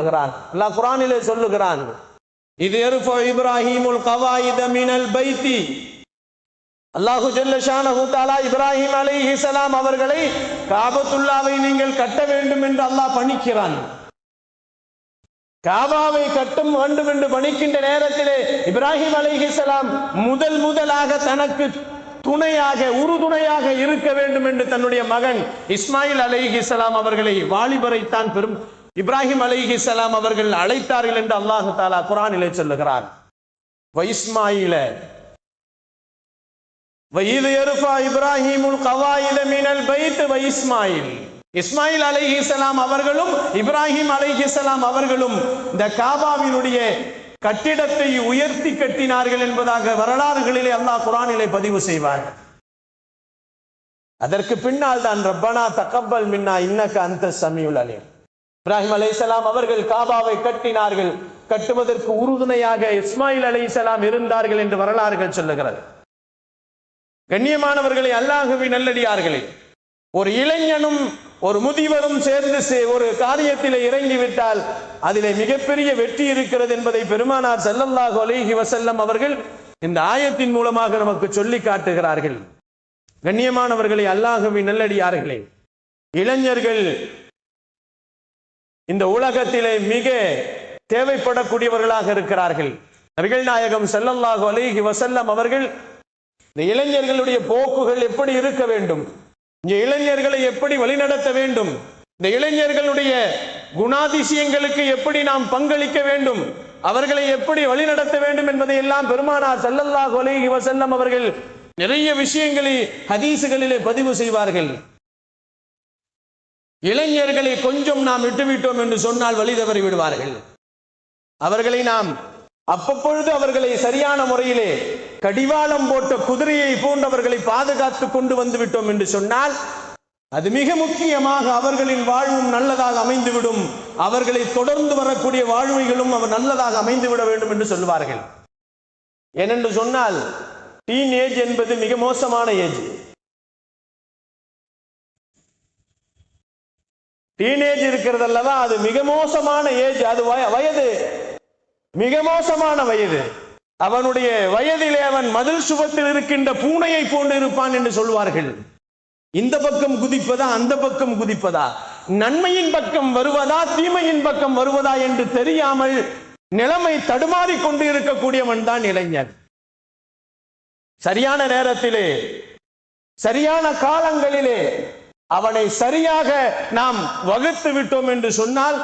அல்லாஹ் குர்ஆனிலே சொல்லுகிறான், இது யர்ஃபு இப்ராஹீமுல் கவாயித மினல் பைத்தி. அல்லாஹு ஜல்ல ஷானஹு தஆலா இப்ராஹிம் அலைஹிஸ்ஸலாம் அவர்களை காபத்துல்லாவை நீங்கள் கட்ட வேண்டும் என்று அல்லாஹ் பணிக்கிறான். காபாவை கட்டும் வேண்டும் என்று பணிக்கின்ற நேரத்திலே இப்ராஹிம் அலைஹிஸ்ஸலாம் முதலாக தனக்கு துணையாக உறுதுணையாக இருக்க வேண்டும் என்று தன்னுடைய மகன் இஸ்மாயில் அலைஹிஸ்ஸலாம் அவர்களை வாலிபரைத்தான் இப்ராஹிம் அலைஹிஸ்ஸலாம் அவர்கள் அழைத்தார்கள் என்று அல்லாஹ் தஆலா குர்ஆனிலே சொல்லுகிறார். வைஸ்மாயில வயிது யர்ஃபா இப்ராஹீமுல் கவாயித மினல் பைத் வைஸ்மாயில். இஸ்மாயில் அலைஹிஸ்ஸலாம் அவர்களும் இப்ராஹிம் அலைஹிஸ்ஸலாம் அவர்களும் இந்த காபாவினுடைய கட்டிடத்தை உயர்த்தி கட்டினார்கள் என்பதாக வரலாறுகளிலே அல்லாஹ் குர்ஆனிலே பதிவு செய்வார். அதற்கு பின்னால் தான் ரப்பனா தகப்பல் மின்னா இன்னக அன்த ஸமீஉல் அலீம். இப்ராஹிம் அலைஹிஸ்ஸலாம் அவர்கள் காபாவை கட்டினார்கள். கட்டுவதற்கு உறுதுணையாக இஸ்மாயில் அலைஹிஸ்ஸலாம் இருந்தார்கள் என்று வரலாறுகள் சொல்லுகிறது. கண்ணியமானவர்களே, அல்லாஹ்வின் நல்லடியார்களே, ஒரு இளைஞனும் ஒரு முதியவரும் சேர்ந்து ஒரு காரியத்திலே இறங்கிவிட்டால் அதிலே மிகப்பெரிய வெற்றி இருக்கிறது என்பதை பெருமானார் ஸல்லல்லாஹு அலைஹி வஸல்லம் அவர்கள் இந்த ஆயத்தின் மூலமாக நமக்கு சொல்லி காட்டுகிறார்கள். கண்ணியமானவர்களே, அல்லாஹ்வின் நல்லடியார்களே, இளைஞர்கள் இந்த உலகத்திலே மிக தேவைப்படக்கூடியவர்களாக இருக்கிறார்கள். நபிகள் நாயகம் ஸல்லல்லாஹு அலைஹி வஸல்லம் அவர்கள் இந்த இளைஞர்களுடைய போக்குகள் எப்படி இருக்க வேண்டும், இந்த இளைஞர்களை எப்படி வழிநடத்த வேண்டும், இந்த இளைஞர்களுடைய குணாதிசயங்களுக்கு எப்படி நாம் பங்களிக்க வேண்டும், அவர்களை எப்படி வழிநடத்த வேண்டும் என்பதை எல்லாம் பெருமானார் ஸல்லல்லாஹு அலைஹி வஸல்லம் அவர்கள் நிறைய விஷயங்களை ஹதீசுகளிலே பதிவு செய்வார்கள். இளைஞர்களை கொஞ்சம் நாம் விட்டுவிட்டோம் என்று சொன்னால் வழி தவறி விடுவார்கள். அவர்களை நாம் அப்பப்பொழுது அவர்களை சரியான முறையிலே கடிவாளம் போட்ட குதிரையை போன்றவர்களை பாதுகாத்து கொண்டு வந்து விட்டோம் என்று சொன்னால் அது மிக முக்கியமாக அவர்களின் வாழ்வும் நல்லதாக அமைந்துவிடும். அவர்களை தொடர்ந்து வரக்கூடிய வாழ்வைகளும் அவர் நல்லதாக அமைந்துவிட வேண்டும் என்று சொல்லுவார்கள். ஏனென்று சொன்னால் டீன் ஏஜ் என்பது மிக மோசமான ஏஜ். டீனேஜ் இருக்கிறது அல்லவா, அது மிக மோசமான ஏஜ். அது வயது மிக மோசமான வயது. அவனுடைய வயதிலே அவன் மதில் சுவத்தில் இருக்கின்ற பூனையை போன்று இருப்பான் என்று சொல்வார்கள். இந்த பக்கம் குதிப்பதா அந்த பக்கம் குதிப்பதா, நன்மையின் பக்கம் வருவதா தீமையின் பக்கம் வருவதா என்று தெரியாமல் நிலைமை தடுமாறி கொண்டு இருக்கக்கூடியவன் தான் இளைஞன். சரியான நேரத்திலே சரியான காலங்களிலே அவனை சரியாக நாம் வகுத்து விட்டோம் என்று சொன்னால்